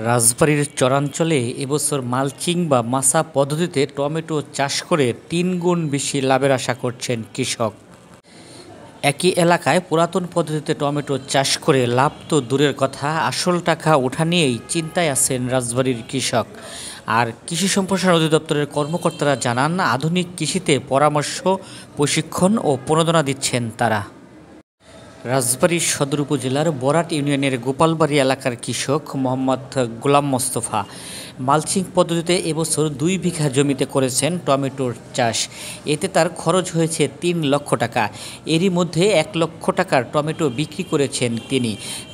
রাজবাড়ীর চরাঞ্চলে এবছর মালচিং বা মাচা পদ্ধতিতে টমেটো চাষ করে ৩ গুণ বেশি লাভের আশা করছেন কৃষক। একই এলাকায় পুরাতন পদ্ধতিতে টমেটো চাষ করে লাভ তো দূরের কথা, আসল টাকা ওঠা নিয়েই চিন্তায় আছেন রাজবাড়ীর কৃষক। আর কৃষি সম্প্রসারণ অধিদপ্তরের কর্মকর্তারা জানান, আধুনিক কৃষিতে পরামর্শ, প্রশিক্ষণ ও প্রণোদনা দিচ্ছেন তারা। রাজবাড়ী সদর উপজেলার বরাট ইউনিয়নের গোপালবাড়ি এলাকার কৃষক মোহাম্মদ গোলাম মোস্তফা মালচিং পদ্ধতিতে এবছর ২ বিঘা জমিতে করেছেন টমেটোর চাষ। এতে তার খরচ হয়েছে ৩ লক্ষ টাকা। এরই মধ্যে ১ লক্ষ টাকার টমেটো বিক্রি করেছেন তিনি।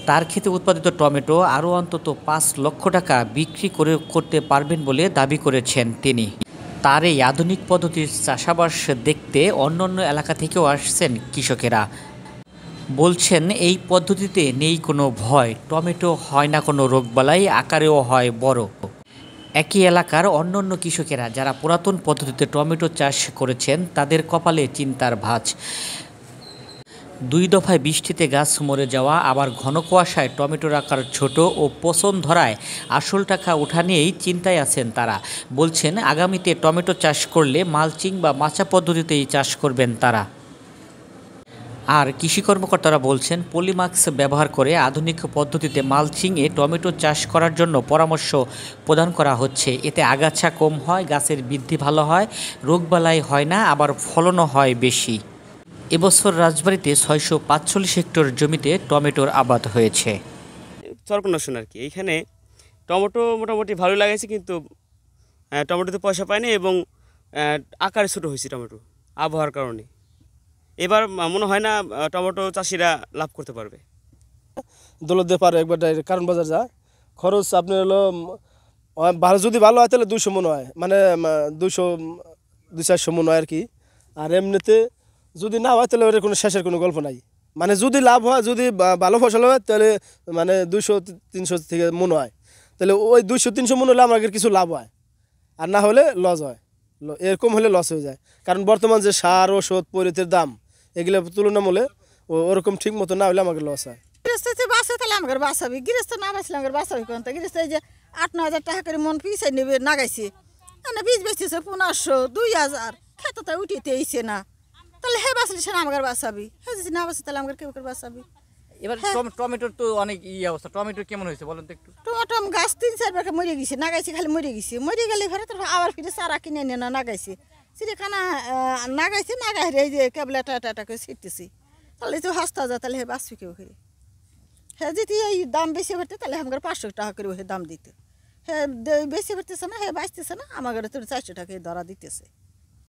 তার ক্ষেতে উৎপাদিত টমেটো আরও অন্তত ৫ লক্ষ টাকা বিক্রি করতে পারবেন বলে দাবি করেছেন তিনি। তার এই আধুনিক পদ্ধতির চাষাবাস দেখতে অন্যান্য এলাকা থেকেও আসছেন কৃষকেরা। বলছেন, এই পদ্ধতিতে নেই কোনো ভয়, টমেটো হয় না কোনো রোগবালাই, আকারেও হয় বড়। একই এলাকার অন্যান্য কৃষকেরা যারা পুরাতন পদ্ধতিতে টমেটো চাষ করেছেন তাদের কপালে চিন্তার ভাঁজ। ২ দফায় বৃষ্টিতে গাছ মরে যাওয়া, আবার ঘন কুয়াশায় টমেটোর আকার ছোট ও পচন ধরায় আসল টাকা ওঠা নিয়েই চিন্তায় আছেন তারা। বলছেন, আগামীতে টমেটো চাষ করলে মালচিং বা মাচা পদ্ধতিতেই চাষ করবেন তারা। আর কৃষি কর্মকর্তারা বলছেন, পলিমাক্স ব্যবহার করে আধুনিক পদ্ধতিতে মালচিংয়ে টমেটো চাষ করার জন্য পরামর্শ প্রদান করা হচ্ছে। এতে আগাছা কম হয়, গাছের বৃদ্ধি ভালো হয়, রোগবালাই হয় না, আবার ফলনও হয় বেশি। এবছর রাজবাড়ীতে ৬৪৫ হেক্টর জমিতে টমেটোর আবাদ হয়েছে। চরকনাশন আর কি, এইখানে টমেটো মোটামুটি ভালো লাগাইছে, কিন্তু টমেটোতে পয়সা পায়নি এবং আকারে ছোটো হয়েছে টমেটো আবহাওয়ার কারণে। এবার মনে হয় না টমেটো চাষিরা লাভ করতে পারবে। দৌলতে পারে একবার কারণ বাজার যা খরচ আপনার হলো ভালো, যদি ভালো হয় তাহলে ২০০ মন হয়, মানে ২০০-৪০০ মন হয় আর কি। আর এমনিতে যদি না হয় তাহলে ওর কোনো শেষের কোনো গল্প নাই। মানে যদি লাভ হয়, যদি ভালো ফসল হয় তাহলে মানে ২০০-৩০০ থেকে মন হয়, তাহলে ওই ২০০-৩০০ মন হলে আমাদের কিছু লাভ হয়, আর না হলে লস হয়। এরকম হলে লস হয়ে যায়, কারণ বর্তমান যে সার ওষুধ পরিতের দাম এগুলো তুলনামূলক ওরকম ঠিক মতো না হলে আমাকে লস হয়। গৃহস্থ বাঁচে তাহলে আমাকে বাঁচাবি, গৃহস্থ না বাঁচলে আমাকে বাঁচাবি কোন? গৃহস্থ এই যে ৮-৯ হাজার টাকা করে মন পিছিয়ে নেবে নাগাইছে, মানে বীজ বেচতেছে ১৫০০-২০০০, খেতে তো উঠিতে এইছে না, তাহলে হে বাঁচলে সে আমাকে বাঁচাবি, হে যদি না বাঁচে তাহলে আমাকে কেউ করে বাঁচাবি। এবার টমেটোর তো অনেক অবস্থা, টমেটো কেমন হয়েছে বলেন তো একটু। টমেটো গাছ ৩-৪ বার মরে গেছে, নাগাইছে খালি মরে গেছে, মরে গেলে ফেরে তারপর আবার ফিরে চারা কিনে এনে না নাগাইছে, চিড়িয়াখানা নাগাইছে, নাগাই রে এই যে কেবল এটা করে ছিটতেছি, তাহলে তো হাসতে যা, তাহলে হে বাঁচবি কেউ করে? হ্যাঁ, যদি এই দাম বেশি ভরতে তাহলে আমাকে ৫০০ টাকা করে হে দাম দিতে, হ্যাঁ বেশি ভরতেছে না, হ্যাঁ বাঁচতেছে না, আমাকে তো ৪০০ টাকা ধরা দিতেছে।